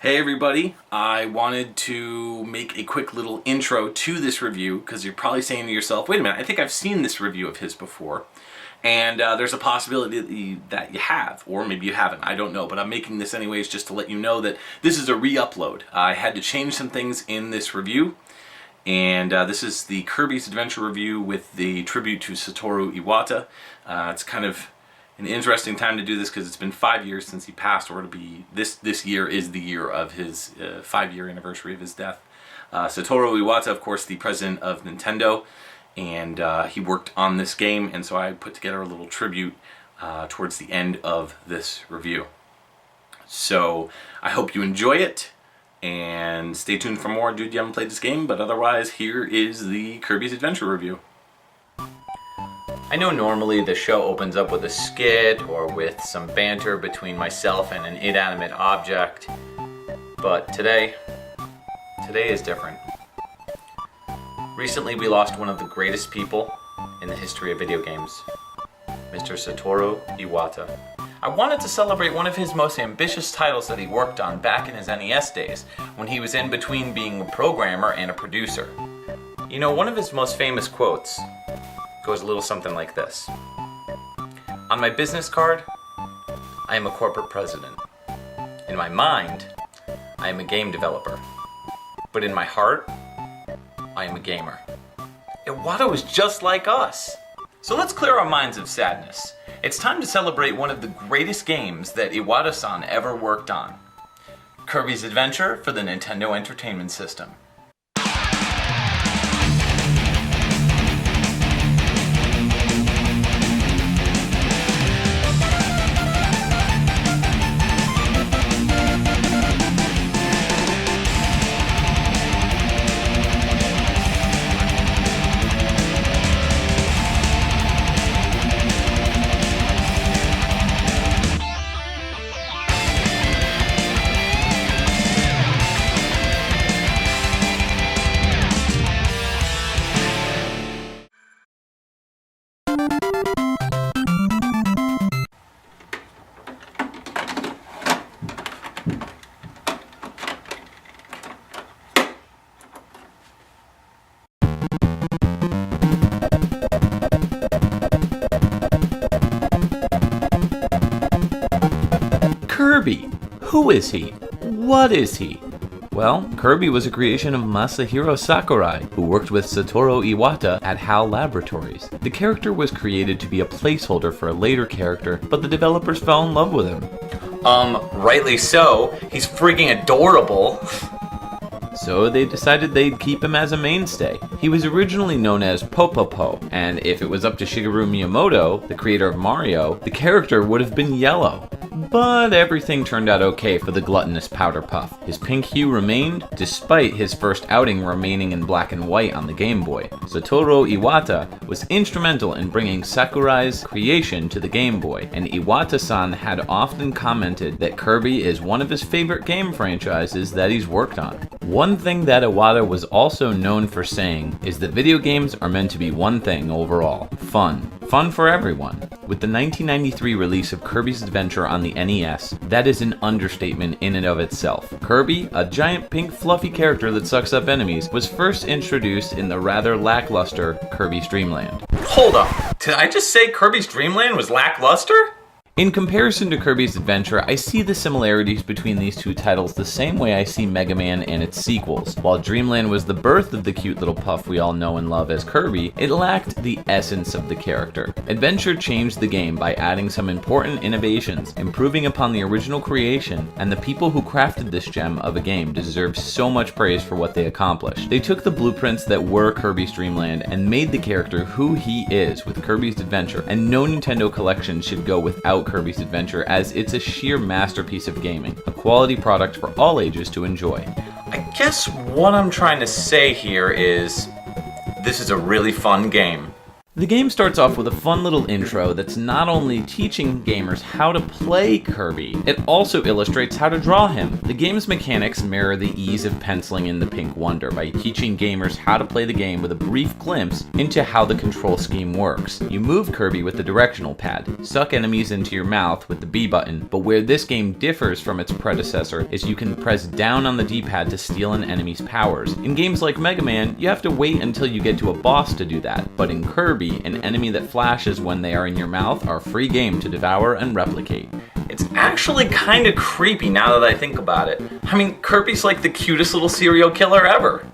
Hey everybody, I wanted to make a quick little intro to this review because you're probably saying to yourself, wait a minute, I think I've seen this review of his before. And there's a possibility that you have, or maybe you haven't, I don't know, but I'm making this anyways just to let you know that this is a re-upload. I had to change some things in this review, and this is the Kirby's Adventure review with the tribute to Satoru Iwata. It's kind of an interesting time to do this because it's been 5 years since he passed, or it'll be this year is the year of his 5-year anniversary of his death. Satoru Iwata, of course, the president of Nintendo, and he worked on this game, and so I put together a little tribute towards the end of this review. So I hope you enjoy it, and stay tuned for more. Dude, you haven't played this game, but otherwise here is the Kirby's Adventure review. I know normally the show opens up with a skit or with some banter between myself and an inanimate object, but today is different. Recently we lost one of the greatest people in the history of video games, Mr. Satoru Iwata. I wanted to celebrate one of his most ambitious titles that he worked on back in his NES days, when he was in between being a programmer and a producer. You know, one of his most famous quotes goes a little something like this. On my business card, I am a corporate president. In my mind, I am a game developer. But in my heart, I am a gamer. Iwata was just like us. So let's clear our minds of sadness. It's time to celebrate one of the greatest games that Iwata-san ever worked on. Kirby's Adventure for the Nintendo Entertainment System. Kirby. Who is he? What is he? Well, Kirby was a creation of Masahiro Sakurai, who worked with Satoru Iwata at HAL Laboratories. The character was created to be a placeholder for a later character, but the developers fell in love with him. Rightly so. He's freaking adorable. So they decided they'd keep him as a mainstay. He was originally known as Popopo, and if it was up to Shigeru Miyamoto, the creator of Mario, the character would have been yellow. But everything turned out okay for the gluttonous Powder Puff. His pink hue remained, despite his first outing remaining in black and white on the Game Boy. Satoru Iwata was instrumental in bringing Sakurai's creation to the Game Boy, and Iwata-san had often commented that Kirby is one of his favorite game franchises that he's worked on. One thing that Iwata was also known for saying is that video games are meant to be one thing overall: fun. Fun for everyone. With the 1993 release of Kirby's Adventure on the NES, that is an understatement in and of itself. Kirby, a giant pink fluffy character that sucks up enemies, was first introduced in the rather lackluster Kirby's Dream Land. Hold up, did I just say Kirby's Dream Land was lackluster? In comparison to Kirby's Adventure, I see the similarities between these two titles the same way I see Mega Man and its sequels. While Dreamland was the birth of the cute little puff we all know and love as Kirby, it lacked the essence of the character. Adventure changed the game by adding some important innovations, improving upon the original creation, and the people who crafted this gem of a game deserve so much praise for what they accomplished. They took the blueprints that were Kirby's Dreamland and made the character who he is with Kirby's Adventure, and no Nintendo collection should go without Kirby's Adventure, as it's a sheer masterpiece of gaming, a quality product for all ages to enjoy. I guess what I'm trying to say here is, this is a really fun game. The game starts off with a fun little intro that's not only teaching gamers how to play Kirby, it also illustrates how to draw him. The game's mechanics mirror the ease of penciling in the Pink Wonder by teaching gamers how to play the game with a brief glimpse into how the control scheme works. You move Kirby with the directional pad, suck enemies into your mouth with the B button, but where this game differs from its predecessor is you can press down on the D-pad to steal an enemy's powers. In games like Mega Man, you have to wait until you get to a boss to do that, but in Kirby, an enemy that flashes when they are in your mouth are free game to devour and replicate. It's actually kind of creepy now that I think about it. I mean, Kirby's like the cutest little serial killer ever.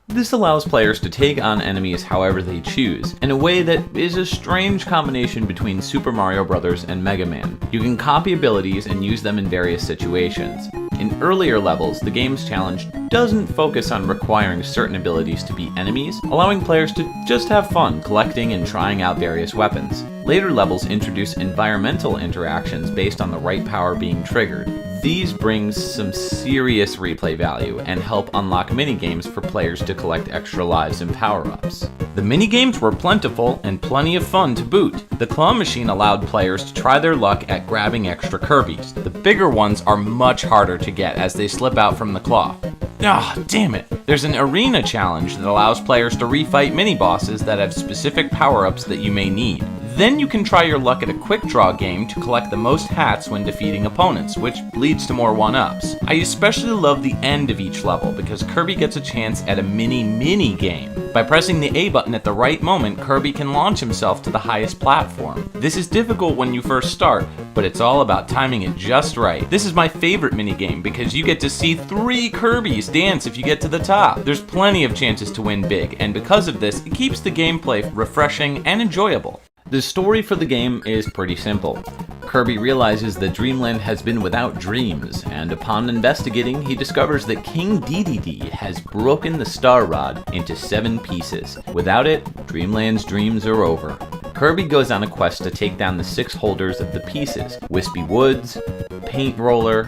This allows players to take on enemies however they choose, in a way that is a strange combination between Super Mario Bros. And Mega Man. You can copy abilities and use them in various situations. In earlier levels, the game's challenge doesn't focus on requiring certain abilities to be enemies, allowing players to just have fun collecting and trying out various weapons. Later levels introduce environmental interactions based on the right power being triggered. These bring some serious replay value and help unlock minigames for players to collect extra lives and power-ups. The minigames were plentiful and plenty of fun to boot. The claw machine allowed players to try their luck at grabbing extra Kirbys. The bigger ones are much harder to get as they slip out from the claw. Ah, damn it! There's an arena challenge that allows players to refight mini-bosses that have specific power-ups that you may need. Then you can try your luck at a quick draw game to collect the most hats when defeating opponents, which leads to more 1-ups. I especially love the end of each level because Kirby gets a chance at a mini game. By pressing the A button at the right moment, Kirby can launch himself to the highest platform. This is difficult when you first start, but it's all about timing it just right. This is my favorite minigame because you get to see 3 Kirbys dance if you get to the top. There's plenty of chances to win big, and because of this, it keeps the gameplay refreshing and enjoyable. The story for the game is pretty simple. Kirby realizes that Dreamland has been without dreams, and upon investigating, he discovers that King Dedede has broken the Star Rod into 7 pieces. Without it, Dreamland's dreams are over. Kirby goes on a quest to take down the 6 holders of the pieces: Wispy Woods, Paint Roller,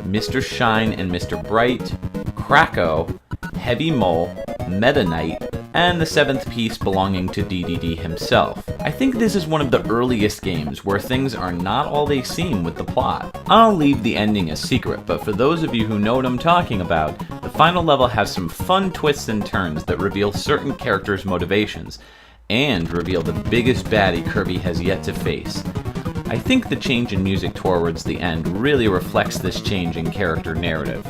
Mr. Shine and Mr. Bright, Kracko, Heavy Mole, Meta Knight, and the 7th piece belonging to Dedede himself. I think this is one of the earliest games where things are not all they seem with the plot. I'll leave the ending a secret, but for those of you who know what I'm talking about, the final level has some fun twists and turns that reveal certain characters' motivations, and reveal the biggest baddie Kirby has yet to face. I think the change in music towards the end really reflects this change in character narrative.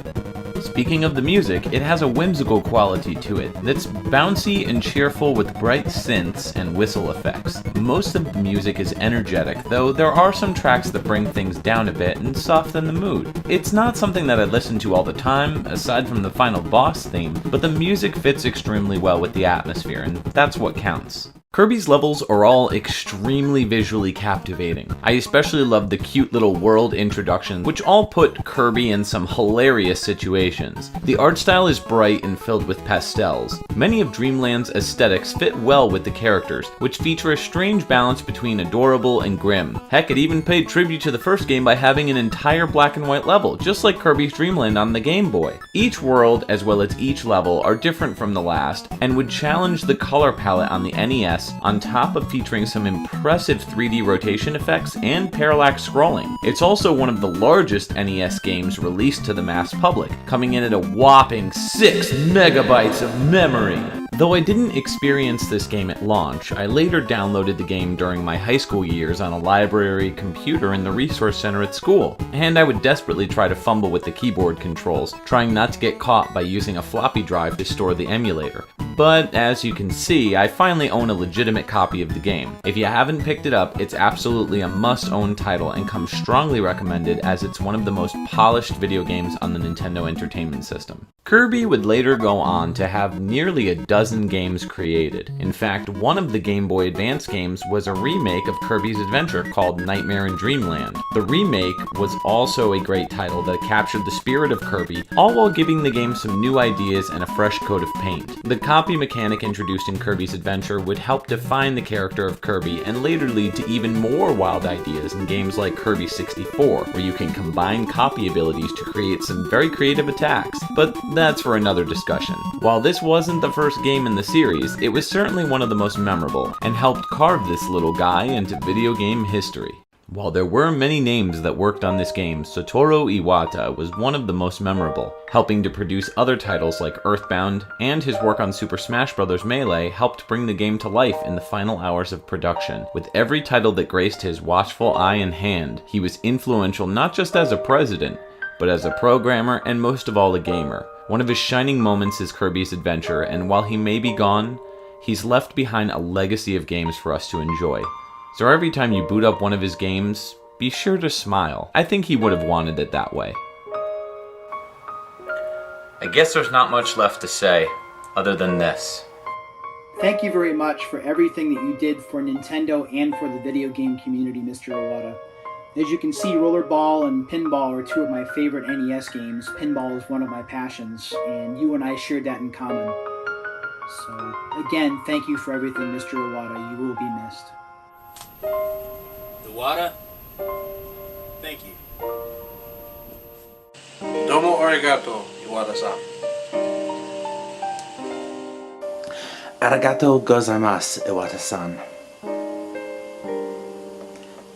Speaking of the music, it has a whimsical quality to it that's bouncy and cheerful with bright synths and whistle effects. Most of the music is energetic, though there are some tracks that bring things down a bit and soften the mood. It's not something that I listen to all the time, aside from the final boss theme, but the music fits extremely well with the atmosphere, and that's what counts. Kirby's levels are all extremely visually captivating. I especially love the cute little world introductions, which all put Kirby in some hilarious situations. The art style is bright and filled with pastels. Many of Dreamland's aesthetics fit well with the characters, which feature a strange balance between adorable and grim. Heck, it even paid tribute to the first game by having an entire black and white level, just like Kirby's Dream Land on the Game Boy. Each world, as well as each level, are different from the last, and would challenge the color palette on the NES, on top of featuring some impressive 3D rotation effects and parallax scrolling. It's also one of the largest NES games released to the mass public, coming in at a whopping 6 megabytes of memory. Though I didn't experience this game at launch, I later downloaded the game during my high school years on a library computer in the resource center at school, and I would desperately try to fumble with the keyboard controls, trying not to get caught by using a floppy drive to store the emulator. But as you can see, I finally own a legitimate copy of the game. If you haven't picked it up, it's absolutely a must-own title and comes strongly recommended as it's one of the most polished video games on the Nintendo Entertainment System. Kirby would later go on to have nearly a dozen dozen games created. In fact, one of the Game Boy Advance games was a remake of Kirby's Adventure called Nightmare in Dreamland. The remake was also a great title that captured the spirit of Kirby, all while giving the game some new ideas and a fresh coat of paint. The copy mechanic introduced in Kirby's Adventure would help define the character of Kirby and later lead to even more wild ideas in games like Kirby 64, where you can combine copy abilities to create some very creative attacks, but that's for another discussion. While this wasn't the first game in the series, it was certainly one of the most memorable, and helped carve this little guy into video game history. While there were many names that worked on this game, Satoru Iwata was one of the most memorable, helping to produce other titles like Earthbound, and his work on Super Smash Bros. Melee helped bring the game to life in the final hours of production. With every title that graced his watchful eye and hand, he was influential not just as a president, but as a programmer and most of all a gamer. One of his shining moments is Kirby's Adventure, and while he may be gone, he's left behind a legacy of games for us to enjoy. So every time you boot up one of his games, be sure to smile. I think he would have wanted it that way. I guess there's not much left to say, other than this. Thank you very much for everything that you did for Nintendo and for the video game community, Mr. Iwata. As you can see, Rollerball and Pinball are two of my favorite NES games. Pinball is one of my passions, and you and I shared that in common. So, again, thank you for everything, Mr. Iwata. You will be missed. Iwata, thank you. Domo arigato, Iwata-san. Arigato gozaimasu, Iwata-san.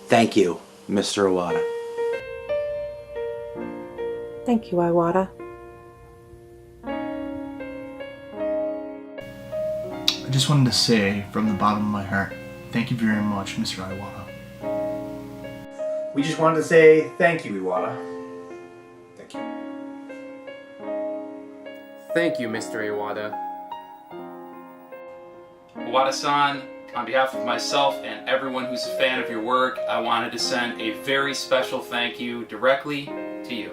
Thank you, Mr. Iwata. Thank you, Iwata. I just wanted to say from the bottom of my heart, thank you very much, Mr. Iwata. We just wanted to say thank you, Iwata. Thank you. Thank you, Mr. Iwata. Iwata-san, on behalf of myself and everyone who's a fan of your work, I wanted to send a very special thank you directly to you.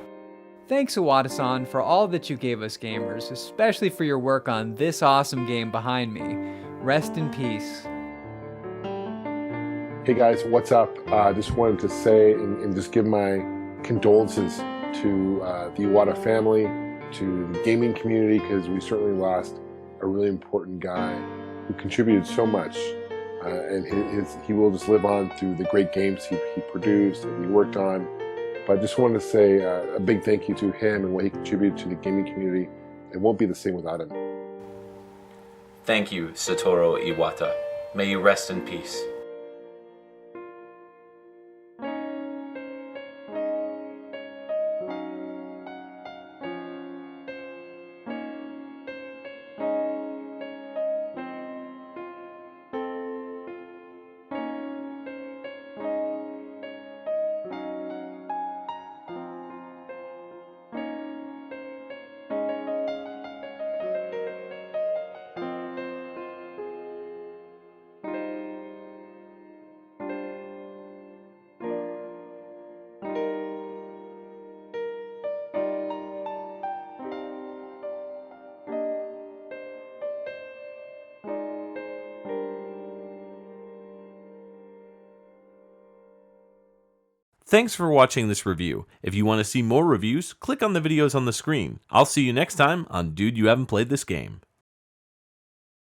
Thanks, Iwata-san, for all that you gave us gamers, especially for your work on this awesome game behind me. Rest in peace. Hey guys, what's up? Just wanted to say and just give my condolences to the Iwata family, to the gaming community, because we certainly lost a really important guy who contributed so much. And he will just live on through the great games he produced and he worked on. But I just wanted to say a big thank you to him and what he contributed to the gaming community. It won't be the same without him. Thank you, Satoru Iwata. May you rest in peace. Thanks for watching this review. If you want to see more reviews, click on the videos on the screen. I'll see you next time on Dude, You Haven't Played This Game.